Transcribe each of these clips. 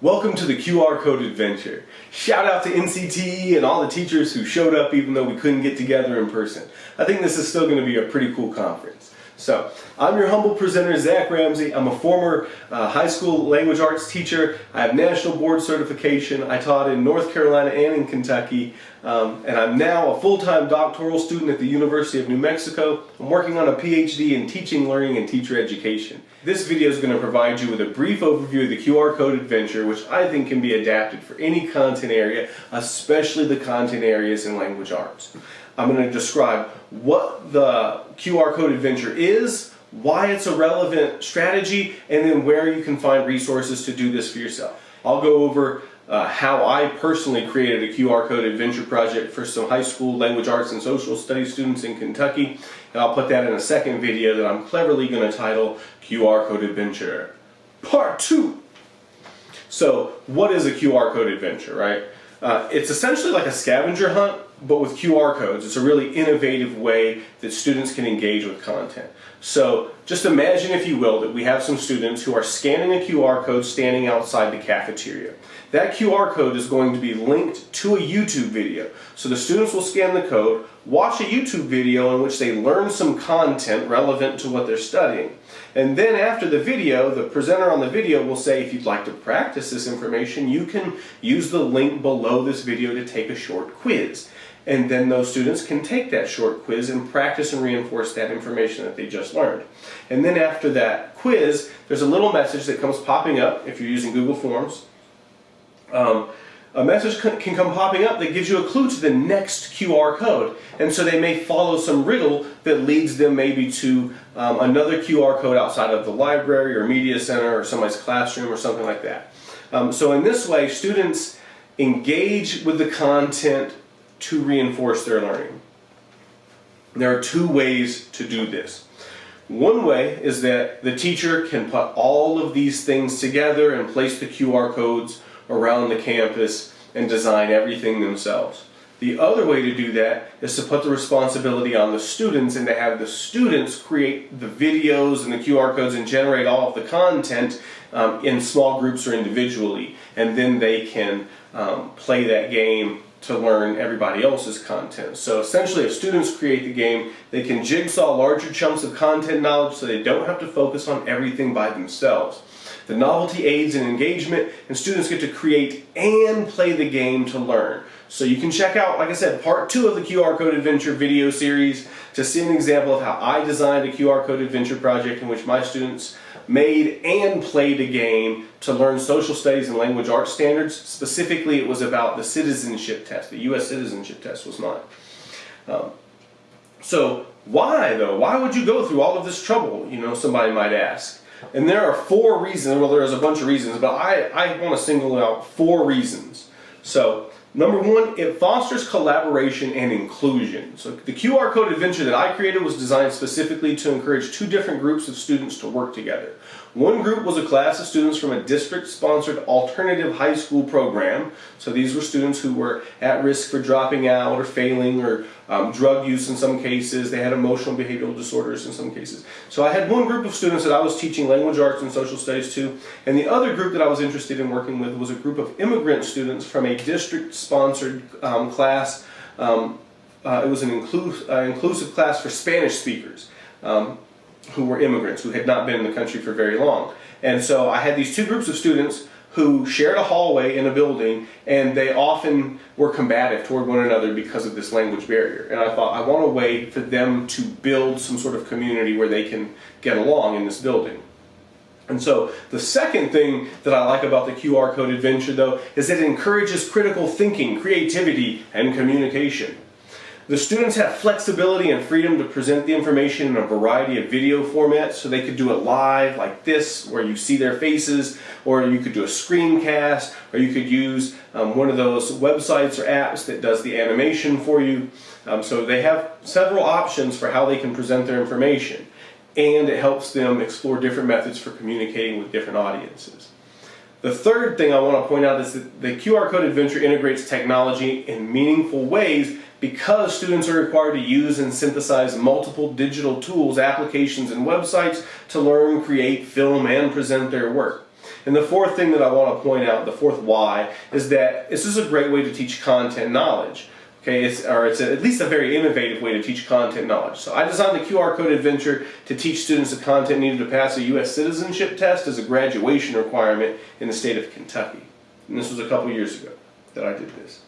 Welcome to the QR Code Adventure. Shout out to NCTE and all the teachers who showed up even though we couldn't get together in person. I think this is still going to be a pretty cool conference. So, I'm your humble presenter, Zach Ramsey. I'm a former high school language arts teacher. I have national board certification. I taught in North Carolina and in Kentucky. And I'm now a full-time doctoral student at the University of New Mexico. I'm working on a PhD in teaching, learning, and teacher education. This video is going to provide you with a brief overview of the QR Code Adventure, which I think can be adapted for any content area, especially the content areas in language arts. I'm going to describe what the QR Code Adventure is, why it's a relevant strategy, and then where you can find resources to do this for yourself. I'll go over how I personally created a QR Code Adventure project for some high school language arts and social studies students in Kentucky, and I'll put that in a second video that I'm cleverly going to title QR Code Adventure Part 2. So, what is a QR Code Adventure, right? It's essentially like a scavenger hunt, but with QR codes. It's a really innovative way that students can engage with content. So just imagine, if you will, that we have some students who are scanning a QR code standing outside the cafeteria. That QR code is going to be linked to a YouTube video. So the students will scan the code, watch a YouTube video in which they learn some content relevant to what they're studying. And then after the video, the presenter on the video will say, if you'd like to practice this information, you can use the link below this video to take a short quiz. And then those students can take that short quiz and practice and reinforce that information that they just learned. And then after that quiz, there's a little message that comes popping up if you're using Google Forms. A message can come popping up that gives you a clue to the next QR code. And so they may follow some riddle that leads them maybe to another QR code outside of the library or media center or somebody's classroom or something like that. So in this way, students engage with the content to reinforce their learning. There are two ways to do this. One way is that the teacher can put all of these things together and place the QR codes around the campus and design everything themselves. The other way to do that is to put the responsibility on the students and to have the students create the videos and the QR codes and generate all of the content in small groups or individually, and then they can play that game to learn everybody else's content. So essentially, if students create the game, they can jigsaw larger chunks of content knowledge so they don't have to focus on everything by themselves. The novelty aids in engagement, and students get to create and play the game to learn. So you can check out, like I said, part 2 of the QR Code Adventure video series to see an example of how I designed a QR Code Adventure project in which my students made and played a game to learn social studies and language arts standards. Specifically, it was about the citizenship test. The U.S. citizenship test was mine. So why, though? Why would you go through all of this trouble, somebody might ask. And there are 4 reasons. Well, there's a bunch of reasons, but I want to single out 4 reasons. So, number 1, it fosters collaboration and inclusion. So the QR Code Adventure that I created was designed specifically to encourage 2 different groups of students to work together. One group was a class of students from a district-sponsored alternative high school program. So these were students who were at risk for dropping out or failing or drug use in some cases. They had emotional behavioral disorders in some cases. So I had one group of students that I was teaching language arts and social studies to, and the other group that I was interested in working with was a group of immigrant students from a district-sponsored class. It was an inclusive class for Spanish speakers. Who were immigrants, who had not been in the country for very long. And so I had these 2 groups of students who shared a hallway in a building, and they often were combative toward one another because of this language barrier. And I thought, I want a way for them to build some sort of community where they can get along in this building. And so the second thing that I like about the QR Code Adventure, though, is that it encourages critical thinking, creativity, and communication. The students have flexibility and freedom to present the information in a variety of video formats, so they could do it live like this, where you see their faces, or you could do a screencast, or you could use one of those websites or apps that does the animation for you. So they have several options for how they can present their information, and it helps them explore different methods for communicating with different audiences. The third thing I want to point out is that the QR Code Adventure integrates technology in meaningful ways because students are required to use and synthesize multiple digital tools, applications, and websites to learn, create, film, and present their work. And the fourth thing that I want to point out, the fourth why, is that this is a great way to teach content knowledge. Okay, it's at least a very innovative way to teach content knowledge. So I designed the QR code adventure to teach students the content needed to pass a U.S. citizenship test as a graduation requirement in the state of Kentucky. And this was a couple years ago that I did this.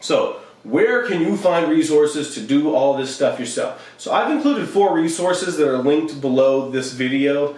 So, where can you find resources to do all this stuff yourself? So I've included 4 resources that are linked below this video.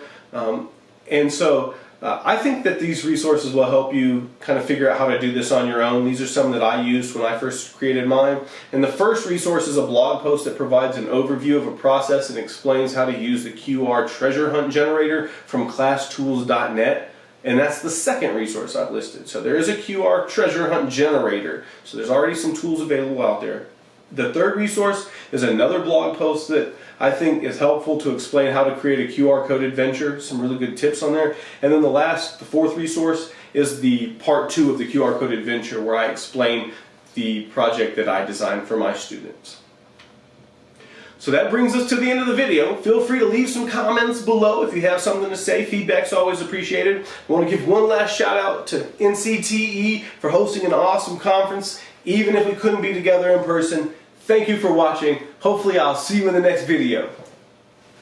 I think that these resources will help you kind of figure out how to do this on your own. These are some that I used when I first created mine. And the first resource is a blog post that provides an overview of a process and explains how to use the QR treasure hunt generator from classtools.net. And that's the second resource I've listed. So there is a QR treasure hunt generator. So there's already some tools available out there. The third resource is another blog post that I think is helpful to explain how to create a QR code adventure. Some really good tips on there. And then the fourth resource is the part 2 of the QR code adventure, where I explain the project that I designed for my students. So that brings us to the end of the video. Feel free to leave some comments below if you have something to say. Feedback's always appreciated. I want to give one last shout out to NCTE for hosting an awesome conference, even if we couldn't be together in person. Thank you for watching. Hopefully I'll see you in the next video.